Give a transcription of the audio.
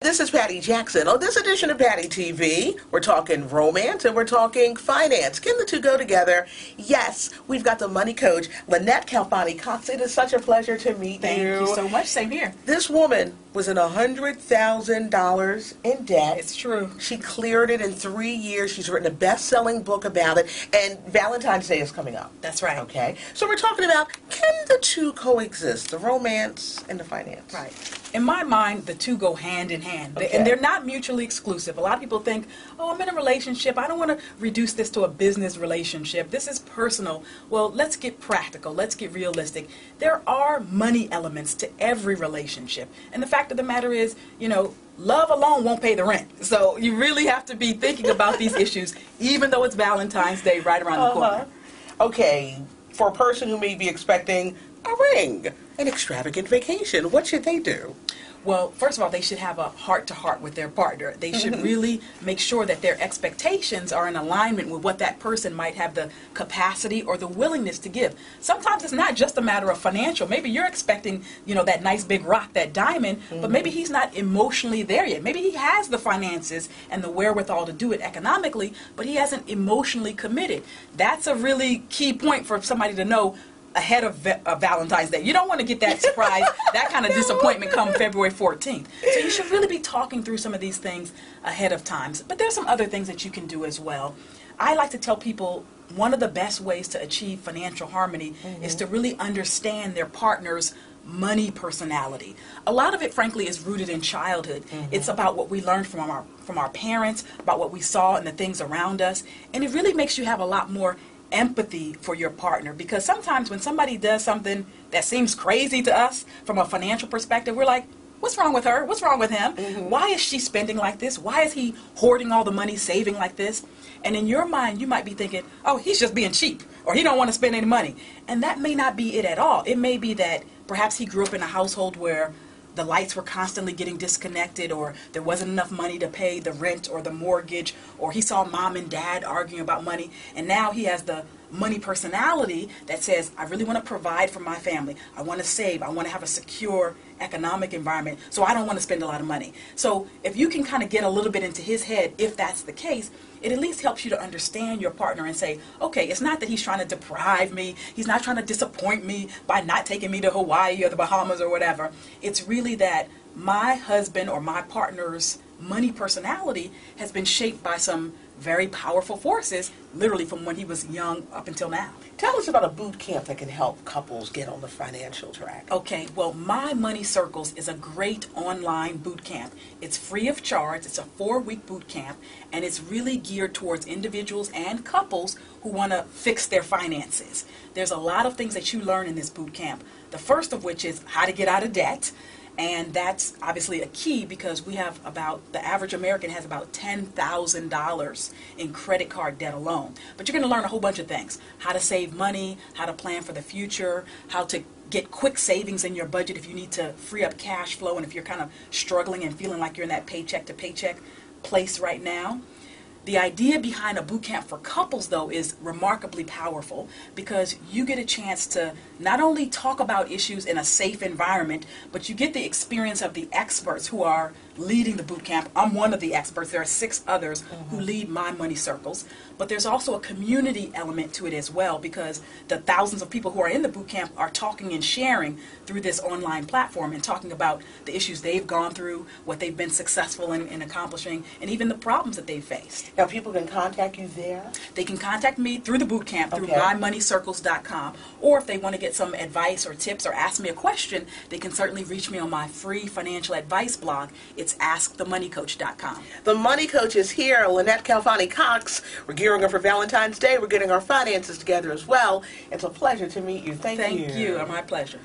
This is Patty Jackson. On this edition of Patty TV, we're talking romance and we're talking finance. Can the two go together? Yes, we've got the money coach, Lynette Calfani-Cox. It is such a pleasure to meet you. Thank you so much. Same here. This woman was in $100,000 in debt. It's true. She cleared it in 3 years. She's written a best-selling book about it, and Valentine's Day is coming up. That's right. Okay, so we're talking about, can the two coexist, the romance and the finance? Right. In my mind, the two go hand in hand, Okay. and they're not mutually exclusive. A lot of people think, oh, I'm in a relationship. I don't want to reduce this to a business relationship. This is personal. Well, let's get practical. Let's get realistic. There are money elements to every relationship. And the fact of the matter is, you know, love alone won't pay the rent. So you really have to be thinking about these issues, even though it's Valentine's Day right around the corner. Okay, for a person who may be expecting a ring, an extravagant vacation, what should they do? Well, first of all, they should have a heart-to-heart with their partner. They should really make sure that their expectations are in alignment with what that person might have the capacity or the willingness to give. Sometimes it's not just a matter of financial. Maybe you're expecting, you know, that nice big rock, that diamond, but maybe he's not emotionally there yet. Maybe he has the finances and the wherewithal to do it economically, but he hasn't emotionally committed. That's a really key point for somebody to know ahead of Valentine's Day. You don't want to get that surprise, that kind of disappointment come February 14th. So you should really be talking through some of these things ahead of time. But there's some other things that you can do as well. I like to tell people one of the best ways to achieve financial harmony is to really understand their partner's money personality. A lot of it, frankly, is rooted in childhood. It's about what we learned from our parents, about what we saw and the things around us, and it really makes you have a lot more empathy for your partner, because sometimes when somebody does something that seems crazy to us from a financial perspective, we're like, what's wrong with her? What's wrong with him? Why is she spending like this? Why is he hoarding all the money, saving like this? And in your mind, you might be thinking, oh, he's just being cheap, or he don't want to spend any money. And that may not be it at all. It may be that perhaps he grew up in a household where the lights were constantly getting disconnected, or there wasn't enough money to pay the rent or the mortgage, or he saw mom and dad arguing about money, and now he has the money personality that says, I really want to provide for my family. I want to save. I want to have a secure economic environment, so I don't want to spend a lot of money. So if you can kind of get a little bit into his head, if that's the case, it at least helps you to understand your partner and say, okay, it's not that he's trying to deprive me. He's not trying to disappoint me by not taking me to Hawaii or the Bahamas or whatever. It's really that my husband or my partner's money personality has been shaped by some very powerful forces, literally from when he was young up until now. Tell us about a boot camp that can help couples get on the financial track. Okay, well, My Money Circles is a great online boot camp. It's free of charge. It's a 4-week boot camp, and it's really geared towards individuals and couples who want to fix their finances. There's a lot of things that you learn in this boot camp. The first of which is how to get out of debt. And that's obviously a key, because we have the average American has about $10,000 in credit card debt alone. But you're going to learn a whole bunch of things. How to save money, how to plan for the future, how to get quick savings in your budget if you need to free up cash flow, and if you're kind of struggling and feeling like you're in that paycheck to paycheck place right now. The idea behind a boot camp for couples, though, is remarkably powerful, because you get a chance to not only talk about issues in a safe environment, but you get the experience of the experts who are leading the boot camp. I'm one of the experts. There are 6 others who lead My Money Circles. But there's also a community element to it as well, because the thousands of people who are in the boot camp are talking and sharing through this online platform and talking about the issues they've gone through, what they've been successful in accomplishing, and even the problems that they've faced. Now, people can contact you there? They can contact me through the boot camp, through mymoneycircles.com, or if they want to get some advice or tips or ask me a question, they can certainly reach me on my free financial advice blog. It's askthemoneycoach.com. The Money Coach is here, Lynette Calfani-Cox. We're gearing up for Valentine's Day. We're getting our finances together as well. It's a pleasure to meet you. Thank you. Thank you. My pleasure.